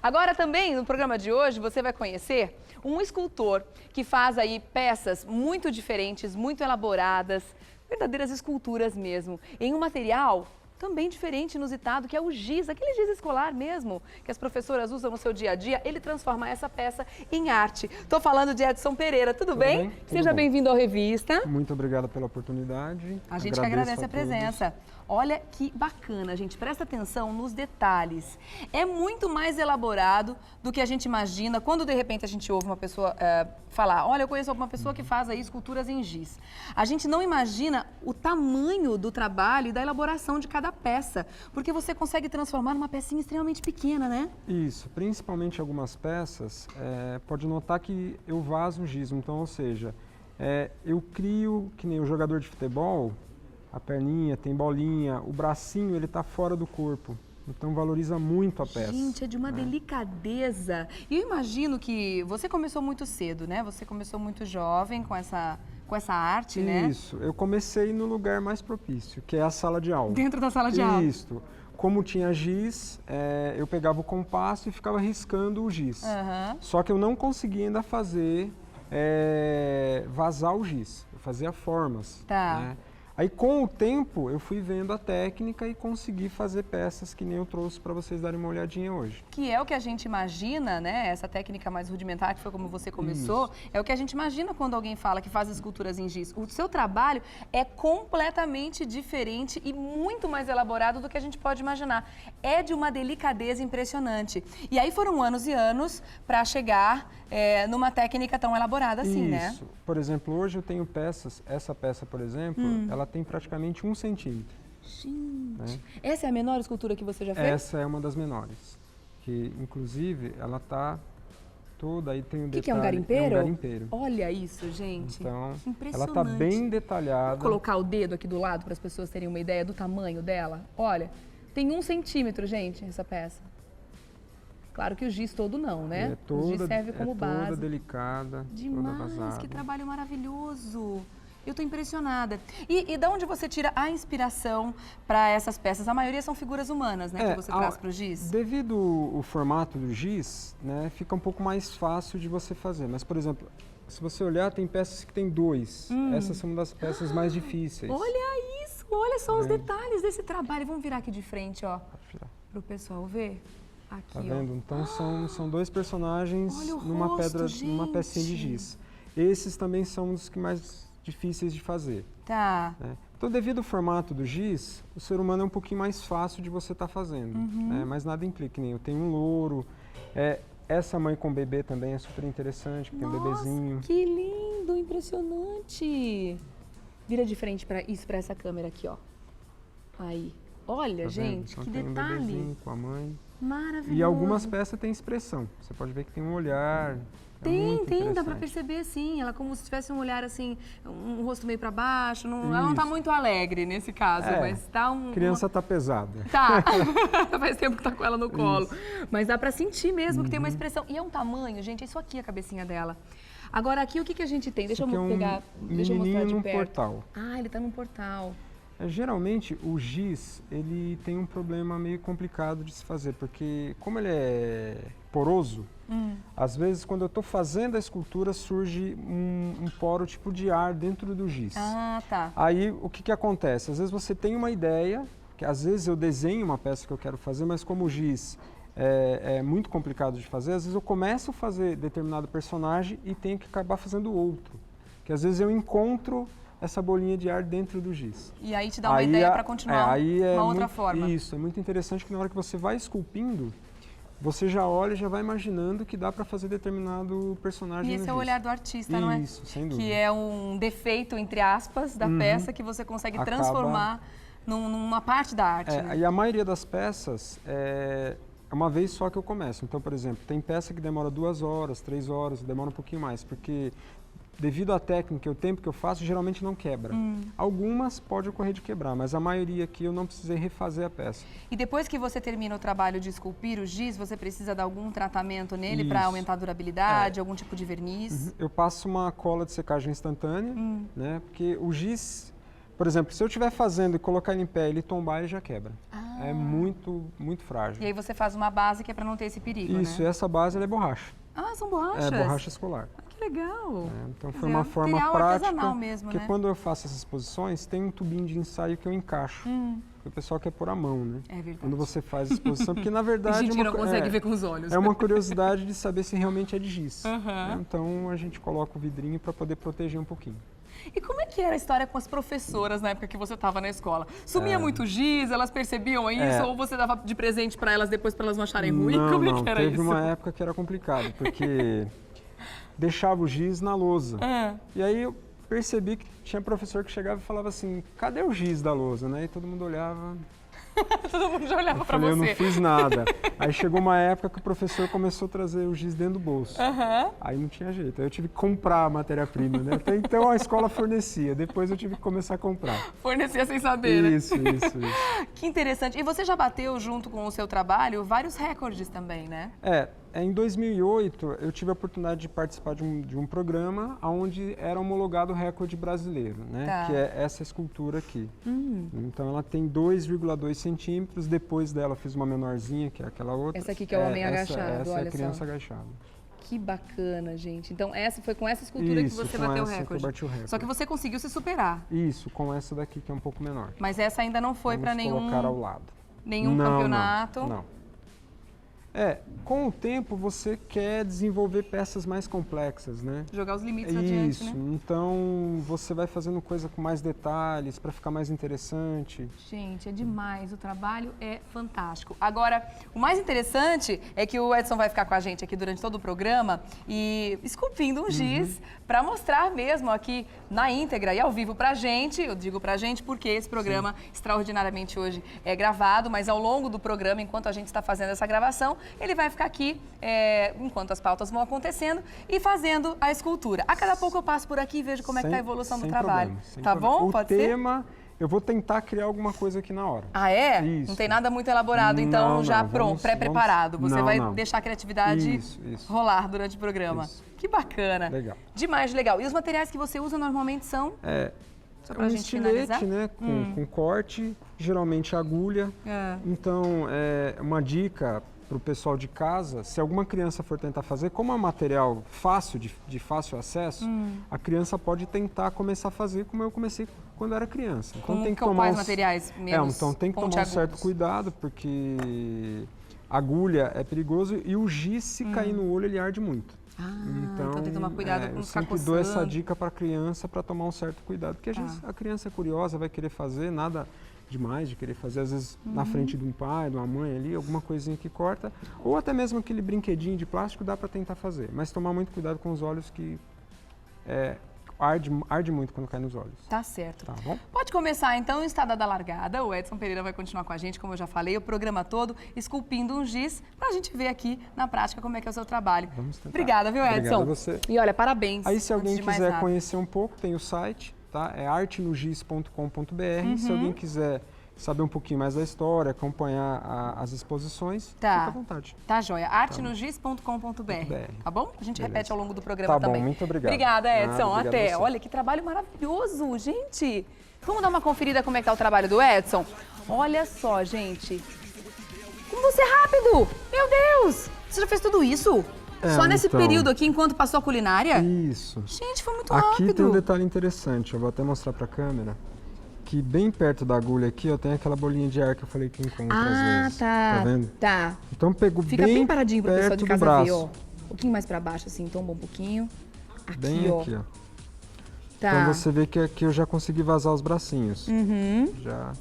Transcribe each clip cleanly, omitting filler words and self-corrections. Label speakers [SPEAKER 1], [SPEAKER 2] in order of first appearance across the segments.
[SPEAKER 1] Agora também, no programa de hoje, você vai conhecer um escultor que faz aí peças muito diferentes, muito elaboradas, verdadeiras esculturas mesmo, em um material também diferente, inusitado, que é o giz, aquele giz escolar mesmo, que as professoras usam no seu dia a dia, ele transforma essa peça em arte. Estou falando de Edson Pereira, tudo bem? Seja bem-vindo ao Revista.
[SPEAKER 2] Muito obrigado pela oportunidade.
[SPEAKER 1] A gente que agradece a presença. Olha que bacana, gente, presta atenção nos detalhes. É muito mais elaborado do que a gente imagina quando de repente a gente ouve uma pessoa falar, olha, eu conheço uma pessoa que faz aí esculturas em giz. A gente não imagina o tamanho do trabalho e da elaboração de cada peça, porque você consegue transformar numa pecinha extremamente pequena, né?
[SPEAKER 2] Isso, principalmente algumas peças, pode notar que eu vazo o giz, então, ou seja, eu crio, que nem o jogador de futebol, a perninha tem bolinha, o bracinho ele está fora do corpo, então valoriza muito a peça.
[SPEAKER 1] Gente, é de uma delicadeza. E eu imagino que você começou muito cedo, né? Você começou muito jovem com essa arte, né?
[SPEAKER 2] Isso, eu comecei no lugar mais propício, que é a sala de aula.
[SPEAKER 1] Dentro da sala de aula?
[SPEAKER 2] Isso. Como tinha giz, eu pegava o compasso e ficava riscando o giz. Só que eu não conseguia ainda fazer vazar o giz, eu fazia formas.
[SPEAKER 1] Tá.
[SPEAKER 2] Né? Aí, com o tempo, eu fui vendo a técnica e consegui fazer peças que nem eu trouxe para vocês darem uma olhadinha hoje.
[SPEAKER 1] Que é o que a gente imagina, né? Essa técnica mais rudimentar, que foi como você começou, é o que a gente imagina quando alguém fala que faz esculturas em giz. O seu trabalho é completamente diferente e muito mais elaborado do que a gente pode imaginar. É de uma delicadeza impressionante. E aí foram anos e anos para chegar numa técnica tão elaborada assim, né?
[SPEAKER 2] Isso. Por exemplo, hoje eu tenho peças, essa peça, por exemplo, ela tem praticamente 1 centímetro.
[SPEAKER 1] Gente,
[SPEAKER 2] né?
[SPEAKER 1] Essa é a menor escultura que você já fez?
[SPEAKER 2] Essa é uma das menores, que inclusive ela tá toda, aí tem um detalhe.
[SPEAKER 1] Que é um garimpeiro?
[SPEAKER 2] É um garimpeiro.
[SPEAKER 1] Olha isso, gente.
[SPEAKER 2] Então,
[SPEAKER 1] que impressionante.
[SPEAKER 2] ela tá bem detalhada.
[SPEAKER 1] Vou colocar o dedo aqui do lado para as pessoas terem uma ideia do tamanho dela. Olha, tem 1 centímetro, gente, essa peça. Claro que o giz todo não, né? O giz serve como base.
[SPEAKER 2] Toda delicada,
[SPEAKER 1] demais,
[SPEAKER 2] toda vazada.
[SPEAKER 1] Que trabalho maravilhoso. Eu estou impressionada. E de onde você tira a inspiração para essas peças? A maioria são figuras humanas, né, que você traz para o giz?
[SPEAKER 2] Devido ao formato do giz, né, fica um pouco mais fácil de você fazer. Mas, por exemplo, se você olhar, tem peças que tem 2. Essas são uma das peças mais difíceis.
[SPEAKER 1] Olha isso, olha só os detalhes desse trabalho. Vamos virar aqui de frente, ó, para o pessoal ver. Aqui,
[SPEAKER 2] tá vendo?
[SPEAKER 1] ó.
[SPEAKER 2] Então são 2 personagens numa
[SPEAKER 1] rosto,
[SPEAKER 2] numa pecinha de giz. Esses também são os que mais difíceis de fazer.
[SPEAKER 1] Tá.
[SPEAKER 2] Né? Então, devido ao formato do giz, o ser humano é um pouquinho mais fácil de você estar fazendo. Né? Mas nada implica, nem eu tenho um louro. Essa mãe com bebê também é super interessante, que tem um bebezinho.
[SPEAKER 1] Que lindo, impressionante. Vira de frente para essa câmera aqui, ó. Aí. Olha,
[SPEAKER 2] tá
[SPEAKER 1] gente,
[SPEAKER 2] então,
[SPEAKER 1] que
[SPEAKER 2] tem
[SPEAKER 1] detalhe.
[SPEAKER 2] Um bebezinho com a mãe.
[SPEAKER 1] Maravilhoso.
[SPEAKER 2] E algumas peças têm expressão. Você pode ver que tem um olhar.
[SPEAKER 1] Tem, dá pra perceber sim. Ela como se tivesse um olhar assim, um rosto meio pra baixo. Ela não tá muito alegre nesse caso, mas tá
[SPEAKER 2] Criança tá pesada.
[SPEAKER 1] Tá. Faz tempo que tá com ela no colo. Mas dá pra sentir mesmo que tem uma expressão. E é um tamanho, gente, é isso aqui a cabecinha dela. Agora aqui o que a gente tem? Deixa eu pegar, deixa eu mostrar de perto.
[SPEAKER 2] Portal.
[SPEAKER 1] Ah, ele tá num portal.
[SPEAKER 2] Geralmente o giz ele tem um problema meio complicado de se fazer, porque como ele é poroso, às vezes quando eu estou fazendo a escultura surge um poro tipo de ar dentro do giz.
[SPEAKER 1] Ah, tá.
[SPEAKER 2] Aí o que acontece? Às vezes você tem uma ideia, que às vezes eu desenho uma peça que eu quero fazer, mas como o giz é muito complicado de fazer, às vezes eu começo a fazer determinado personagem e tenho que acabar fazendo outro. Que às vezes eu encontro essa bolinha de ar dentro do giz.
[SPEAKER 1] E aí te dá uma ideia para continuar uma outra forma.
[SPEAKER 2] Isso, é muito interessante que na hora que você vai esculpindo, você já olha e já vai imaginando que dá para fazer determinado personagem.
[SPEAKER 1] E esse é o olhar do artista, não é?
[SPEAKER 2] Isso, sem dúvida.
[SPEAKER 1] Que é um defeito, entre aspas, da peça que você consegue transformar numa parte da arte. Né?
[SPEAKER 2] E a maioria das peças é uma vez só que eu começo. Então, por exemplo, tem peça que demora 2 horas, 3 horas, demora um pouquinho mais, porque devido à técnica e o tempo que eu faço, geralmente não quebra. Algumas pode ocorrer de quebrar, mas a maioria aqui eu não precisei refazer a peça.
[SPEAKER 1] E depois que você termina o trabalho de esculpir o giz, você precisa dar algum tratamento nele para aumentar a durabilidade, algum tipo de verniz?
[SPEAKER 2] Eu passo uma cola de secagem instantânea, né? Porque o giz, Por exemplo, se eu estiver fazendo e colocar ele em pé, ele tombar, ele já quebra. É muito frágil.
[SPEAKER 1] E aí você faz uma base que é para não ter esse perigo,
[SPEAKER 2] Isso,
[SPEAKER 1] né?
[SPEAKER 2] e essa base ela é borracha.
[SPEAKER 1] Ah, são borrachas?
[SPEAKER 2] É borracha escolar.
[SPEAKER 1] Que legal.
[SPEAKER 2] Então foi uma forma
[SPEAKER 1] material
[SPEAKER 2] prática,
[SPEAKER 1] artesanal mesmo,
[SPEAKER 2] porque
[SPEAKER 1] né?
[SPEAKER 2] quando eu faço essas exposições, tem um tubinho de ensaio que eu encaixo. O pessoal quer pôr a mão, né?
[SPEAKER 1] É verdade.
[SPEAKER 2] Quando você faz a exposição, porque na verdade...
[SPEAKER 1] A gente não consegue ver com os olhos.
[SPEAKER 2] É uma curiosidade de saber se realmente é de giz.
[SPEAKER 1] Uhum.
[SPEAKER 2] Então a gente coloca o vidrinho para poder proteger um pouquinho.
[SPEAKER 1] E como é que era a história com as professoras na época que você estava na escola? Sumia muito giz, elas percebiam isso? Ou você dava de presente para elas depois para elas não acharem ruim? Como é que era
[SPEAKER 2] teve
[SPEAKER 1] isso?
[SPEAKER 2] uma época que era complicado, porque deixava o giz na lousa. E aí eu percebi que tinha professor que chegava e falava assim, cadê o giz da lousa, né? E todo mundo olhava...
[SPEAKER 1] Todo mundo já olhava para
[SPEAKER 2] você. Eu não
[SPEAKER 1] você.
[SPEAKER 2] fiz nada. Aí chegou uma época que o professor começou a trazer o giz dentro do bolso. Aí não tinha jeito. Aí eu tive que comprar a matéria-prima, né? Até então a escola fornecia. Depois eu tive que começar a comprar.
[SPEAKER 1] Fornecia sem saber, né?
[SPEAKER 2] Isso.
[SPEAKER 1] Que interessante. E você já bateu, junto com o seu trabalho, vários recordes também, né?
[SPEAKER 2] Em 2008, eu tive a oportunidade de participar de um programa onde era homologado o recorde brasileiro, né?
[SPEAKER 1] Tá.
[SPEAKER 2] Que é essa escultura aqui. Então ela tem 2,2 centímetros, depois dela eu fiz uma menorzinha, que é aquela outra.
[SPEAKER 1] Essa aqui que é o homem agachado,
[SPEAKER 2] essa
[SPEAKER 1] olha
[SPEAKER 2] é a criança
[SPEAKER 1] só.
[SPEAKER 2] agachada.
[SPEAKER 1] Que bacana, gente. Então foi com essa escultura que você bateu o recorde.
[SPEAKER 2] Que eu bati o recorde.
[SPEAKER 1] Só que você conseguiu se superar.
[SPEAKER 2] Isso, com essa daqui que é um pouco menor.
[SPEAKER 1] Mas essa ainda não foi para
[SPEAKER 2] Vamos colocar ao lado.
[SPEAKER 1] Nenhum campeonato.
[SPEAKER 2] Não. Com o tempo você quer desenvolver peças mais complexas, né?
[SPEAKER 1] Jogar os limites adiante, né?
[SPEAKER 2] Então você vai fazendo coisa com mais detalhes para ficar mais interessante.
[SPEAKER 1] Gente, é demais, o trabalho é fantástico. Agora, o mais interessante é que o Edson vai ficar com a gente aqui durante todo o programa e esculpindo um giz para mostrar mesmo aqui na íntegra e ao vivo pra gente. Eu digo pra gente porque esse programa extraordinariamente hoje é gravado, mas ao longo do programa, enquanto a gente está fazendo essa gravação, ele vai ficar aqui, enquanto as pautas vão acontecendo, e fazendo a escultura. A cada pouco eu passo por aqui e vejo como é que está a evolução do trabalho. Tá bom? Pode ser?
[SPEAKER 2] O tema, eu vou tentar criar alguma coisa aqui na hora.
[SPEAKER 1] Ah, é?
[SPEAKER 2] Isso.
[SPEAKER 1] Não tem nada muito elaborado, então já pronto, pré-preparado. Você vai deixar a criatividade rolar durante o programa.
[SPEAKER 2] Isso.
[SPEAKER 1] Que bacana.
[SPEAKER 2] Legal.
[SPEAKER 1] Demais legal. E os materiais que você usa normalmente são? Só pra gente finalizar?
[SPEAKER 2] Né? Com corte, geralmente agulha. Então, uma dica para o pessoal de casa, se alguma criança for tentar fazer, como é um material fácil, de fácil acesso, a criança pode tentar começar a fazer como eu comecei quando era criança. Então tem que tomar
[SPEAKER 1] quais materiais menos
[SPEAKER 2] então tem que tomar um certo cuidado, porque agulha é perigoso e o giz, se cair no olho, ele arde muito.
[SPEAKER 1] Então tem que tomar cuidado com
[SPEAKER 2] eu
[SPEAKER 1] os ficar
[SPEAKER 2] sempre dou essa dica para a criança para tomar um certo cuidado, porque a criança é curiosa, vai querer fazer, nada demais de querer fazer, às vezes na frente de um pai, de uma mãe ali, alguma coisinha que corta, ou até mesmo aquele brinquedinho de plástico dá para tentar fazer, mas tomar muito cuidado com os olhos que arde muito quando cai nos olhos.
[SPEAKER 1] Tá certo.
[SPEAKER 2] Tá bom?
[SPEAKER 1] Pode começar então em Estrada da Largada. O Edson Pereira vai continuar com a gente, como eu já falei, o programa todo esculpindo um giz pra gente ver aqui na prática como é que é o seu trabalho.
[SPEAKER 2] Vamos tentar.
[SPEAKER 1] Obrigada, viu, Edson?
[SPEAKER 2] Obrigado a você.
[SPEAKER 1] E olha, parabéns.
[SPEAKER 2] Aí se alguém quiser conhecer um pouco, tem o site, tá? É artenogiz.com.br. Se alguém quiser saber um pouquinho mais da história, acompanhar as exposições, fica à vontade.
[SPEAKER 1] Tá joia. artenogiz.com.br, tá bom? A gente repete ao longo do programa também.
[SPEAKER 2] Tá bom, muito obrigado.
[SPEAKER 1] Obrigada, Edson. Até.
[SPEAKER 2] A
[SPEAKER 1] Olha, que trabalho maravilhoso, gente. Vamos dar uma conferida como é que tá o trabalho do Edson? Olha só, gente. Como você é rápido! Meu Deus! Você já fez tudo isso? Só nesse período aqui, enquanto passou a culinária?
[SPEAKER 2] Isso.
[SPEAKER 1] Gente, foi muito rápido.
[SPEAKER 2] Aqui tem um detalhe interessante, eu vou até mostrar pra câmera. Que bem perto da agulha aqui, tem aquela bolinha de ar que eu falei que encontra às vezes.
[SPEAKER 1] Tá.
[SPEAKER 2] Tá vendo?
[SPEAKER 1] Tá.
[SPEAKER 2] Então pegou
[SPEAKER 1] Fica bem paradinho pro pessoal de casa ver, ó. Um pouquinho mais pra baixo, assim, tomba um pouquinho. Aqui,
[SPEAKER 2] bem
[SPEAKER 1] ó.
[SPEAKER 2] aqui, ó.
[SPEAKER 1] Tá.
[SPEAKER 2] Então você vê que aqui eu já consegui vazar os bracinhos. Já.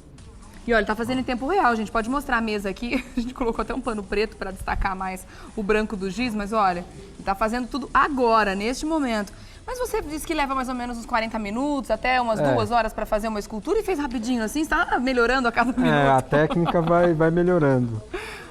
[SPEAKER 1] E olha, tá fazendo em tempo real, gente. Pode mostrar a mesa aqui. A gente colocou até um pano preto pra destacar mais o branco do giz, mas olha, tá fazendo tudo agora, neste momento. Mas você disse que leva mais ou menos uns 40 minutos, até umas 2 horas para fazer uma escultura e fez rapidinho assim? Está melhorando a cada minuto?
[SPEAKER 2] A técnica vai melhorando.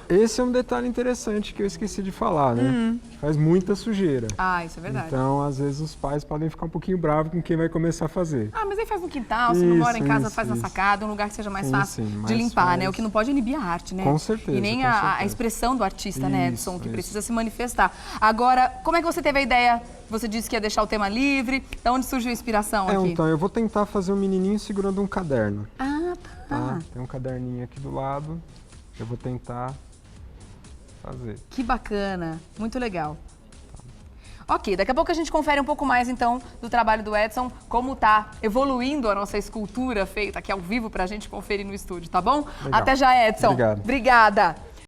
[SPEAKER 2] Esse é um detalhe interessante que eu esqueci de falar, né? Que faz muita sujeira.
[SPEAKER 1] Ah, isso é verdade.
[SPEAKER 2] Então, às vezes, os pais podem ficar um pouquinho bravos com quem vai começar a fazer.
[SPEAKER 1] Ah, mas aí faz no quintal, se não mora em casa, faz na
[SPEAKER 2] isso.
[SPEAKER 1] sacada, um lugar que seja mais fácil
[SPEAKER 2] mais
[SPEAKER 1] de limpar,
[SPEAKER 2] fácil.
[SPEAKER 1] né? O que não pode inibir a arte, né?
[SPEAKER 2] Com certeza,
[SPEAKER 1] E nem
[SPEAKER 2] com
[SPEAKER 1] a
[SPEAKER 2] certeza.
[SPEAKER 1] expressão do artista, né, Edson, que
[SPEAKER 2] Isso.
[SPEAKER 1] precisa se manifestar. Agora, como é que você teve a ideia? Você disse que ia deixar o tema livre. Da onde surgiu a inspiração aqui?
[SPEAKER 2] Então, eu vou tentar fazer um menininho segurando um caderno.
[SPEAKER 1] Ah,
[SPEAKER 2] Tá? Tem um caderninho aqui do lado. Eu vou tentar fazer.
[SPEAKER 1] Que bacana, muito legal. Ok, daqui a pouco a gente confere um pouco mais, então, do trabalho do Edson, como tá evoluindo a nossa escultura feita aqui ao vivo pra gente conferir no estúdio, tá bom?
[SPEAKER 2] Legal.
[SPEAKER 1] Até já, Edson.
[SPEAKER 2] Obrigado.
[SPEAKER 1] Obrigada.